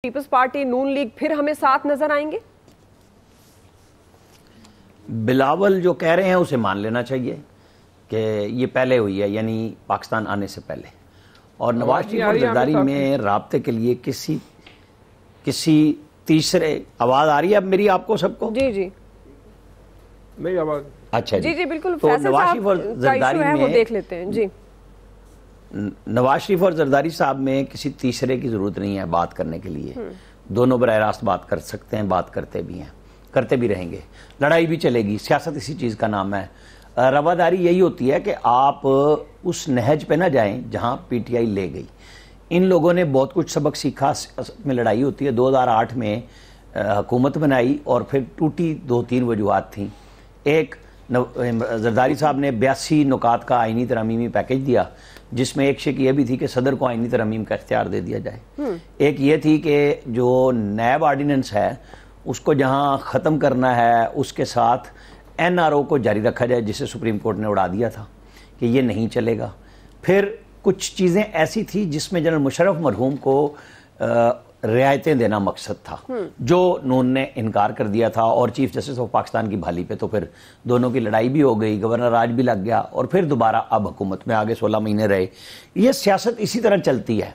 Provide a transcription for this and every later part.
Peoples party نون league پھر ہمیں ساتھ نظر آئیں گے؟ بلاول جو کہہ رہے ہیں اسے مان لینا چاہیے کہ یہ پہلے ہوئی ہے، یعنی پاکستان آنے سے پہلے، اور نواز شریف اور زرداری میں رابطے کے لیے کسی تیسرے آواز آ رہی ہے اب میری آپ کو سب کو؟ جی میری آواز اچھا جی بالکل. تو نواز شریف اور زرداری میں وہ دیکھ لیتے ہیں. جی نواز شریف اور زرداری صاحب میں کسی تیسرے کی ضرورت نہیں ہے بات کرنے کے لیے. دونوں براہ راست بات کر سکتے ہیں، بات کرتے بھی ہیں، کرتے بھی رہیں گے، لڑائی بھی چلے گی. سیاست اسی چیز کا نام ہے. رواداری یہی ہوتی ہے کہ آپ اس نہج پہ نہ جائیں جہاں پی ٹی آئی لے گئی. ان لوگوں نے بہت کچھ سبق سیکھا. سیاست میں لڑائی ہوتی ہے. 2008 میں حکومت بنائی اور پھر ٹوٹی 2-3 وجوہات تھیں. ایک، زرداری صاحب نے 82 نکات کا آئینی ترمیمی پیکج دیا، جس میں ایک شک یہ بھی تھی کہ صدر کو آئینی ترمیم کا اختیار دے دیا جائے. ایک یہ تھی کہ جو نیب آرڈیننس ہے اس کو جہاں ختم کرنا ہے اس کے ساتھ این آر او کو جاری رکھا جائے، جسے سپریم کورٹ نے اڑا دیا تھا کہ یہ نہیں چلے گا. پھر کچھ چیزیں ایسی تھی جس میں جنرل مشرف مرحوم کو رعایتیں دینا مقصد تھا، جو نون نے انکار کر دیا تھا، اور چیف جسٹس آف پاکستان کی بحالی پہ تو پھر دونوں کی لڑائی بھی ہو گئی، گورنر راج بھی لگ گیا، اور پھر دوبارہ اب حکومت میں آگے 16 مہینے رہے. یہ سیاست اسی طرح چلتی ہے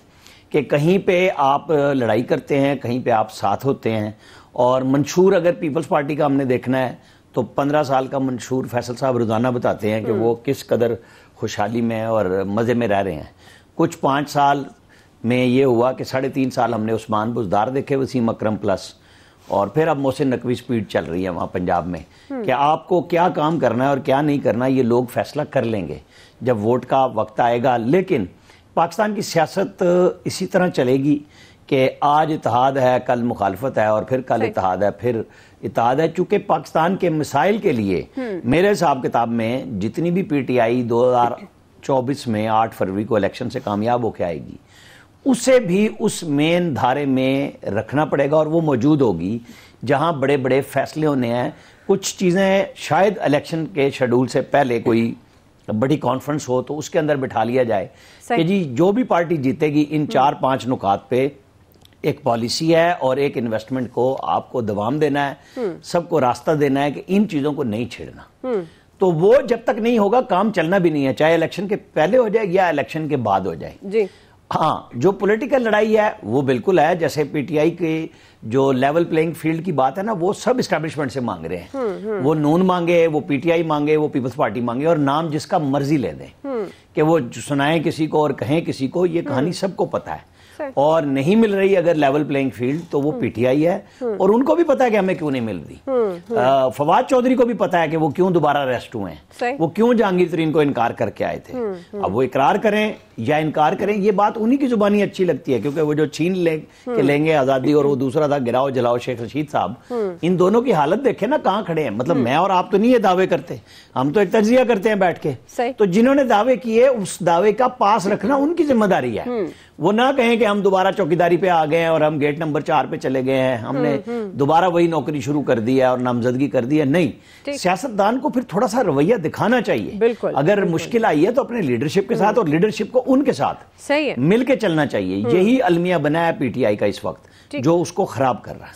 کہ کہیں پہ آپ لڑائی کرتے ہیں، کہیں پہ آپ ساتھ ہوتے ہیں. اور منشور اگر پیپلز پارٹی کا ہم نے دیکھنا ہے تو 15 سال کا منشور فیصل صاحب روزانہ بتاتے ہیں کہ وہ کس قدر خوشحالی میں اور مزے میں رہ رہے ہیں. کچھ 5 سال میں یہ ہوا کہ 3.5 سال ہم نے عثمان بزدار دیکھے، وسیم اکرم پلس، اور پھر اب محسن نقوی سپیڈ چل رہی ہے وہاں پنجاب میں کہ آپ کو کیا کام کرنا ہے اور کیا نہیں کرنا یہ لوگ فیصلہ کر لیں گے جب ووٹ کا وقت آئے گا. لیکن پاکستان کی سیاست اسی طرح چلے گی کہ آج اتحاد ہے، کل مخالفت ہے، اور پھر کل اتحاد ہے، پھر اتحاد ہے. چونکہ پاکستان کے مسائل کے لیے میرے حساب کتاب میں جتنی بھی پی ٹی آئی 2024 میں 8 فروری کو الیکشن سے کامیاب ہو کے آئے گی، اسے بھی اس مین دھارے میں رکھنا پڑے گا، اور وہ موجود ہوگی جہاں بڑے بڑے فیصلے ہونے ہیں. کچھ چیزیں شاید الیکشن کے شیڈول سے پہلے کوئی بڑی کانفرنس ہو تو اس کے اندر بٹھا لیا جائے کہ جی جو بھی پارٹی جیتے گی ان 4-5 نکات پہ ایک پالیسی ہے اور ایک انویسٹمنٹ کو آپ کو دوام دینا ہے، سب کو راستہ دینا ہے کہ ان چیزوں کو نہیں چھیڑنا. تو وہ جب تک نہیں ہوگا کام چلنا بھی نہیں ہے، چاہے الیکشن کے پہلے ہو جائے یا الیکشن کے بعد ہو جائے. جی ہاں، جو پولیٹیکل لڑائی ہے وہ بالکل ہے. جیسے پی ٹی آئی کے جو لیول پلینگ فیلڈ کی بات ہے نا، وہ سب اسٹیبلشمنٹ سے مانگ رہے ہیں. وہ نون مانگے، وہ پی ٹی آئی مانگے، وہ پیپلز پارٹی مانگے، اور نام جس کا مرضی لے دیں کہ وہ سنائیں کسی کو اور کہیں کسی کو. یہ کہانی سب کو پتہ ہے، اور نہیں مل رہی اگر لیول پلینگ فیلڈ تو وہ پی ٹی آئی ہے، اور ان کو بھی پتا ہے کہ ہمیں کیوں نہیں مل رہی. فواد چودھری کو بھی پتا ہے کہ وہ کیوں دوبارہ اریسٹ ہوئے ہیں، وہ کیوں جہانگیر ترین کو انکار کر کے آئے تھے. اب وہ اقرار کریں یا انکار کریں، یہ بات انہی کی زبانی اچھی لگتی ہے، کیونکہ وہ جو چھین لیں گے آزادی، اور وہ دوسرا تھا گراؤ جلاؤ شیخ رشید صاحب. ان دونوں کی حالت دیکھیں نا کہاں کھڑے ہیں. مطلب میں اور آپ تو نہیں یہ دعوے کرتے، ہم تو ایک تجزیہ کرتے ہیں بیٹھ کے. تو جنہوں نے دعوے کیے اس دعوے کا پاس رکھنا ان کی ذمہ داری ہے. وہ نہ کہیں کہ ہم دوبارہ چوکیداری پہ آ گئے ہیں اور ہم گیٹ نمبر 4 پہ چلے گئے ہیں، ہم نے دوبارہ وہی نوکری شروع کر دی ہے اور نامزدگی کر دی ہے. نہیں، سیاستدان کو پھر تھوڑا سا رویہ دکھانا چاہیے. اگر مشکل آئی ہے تو اپنے لیڈرشپ کے ساتھ، اور لیڈرشپ کو ان کے ساتھ مل کے چلنا چاہیے. یہی المیہ بنا ہے پی ٹی آئی کا اس وقت، جو اس کو خراب کر رہا ہے.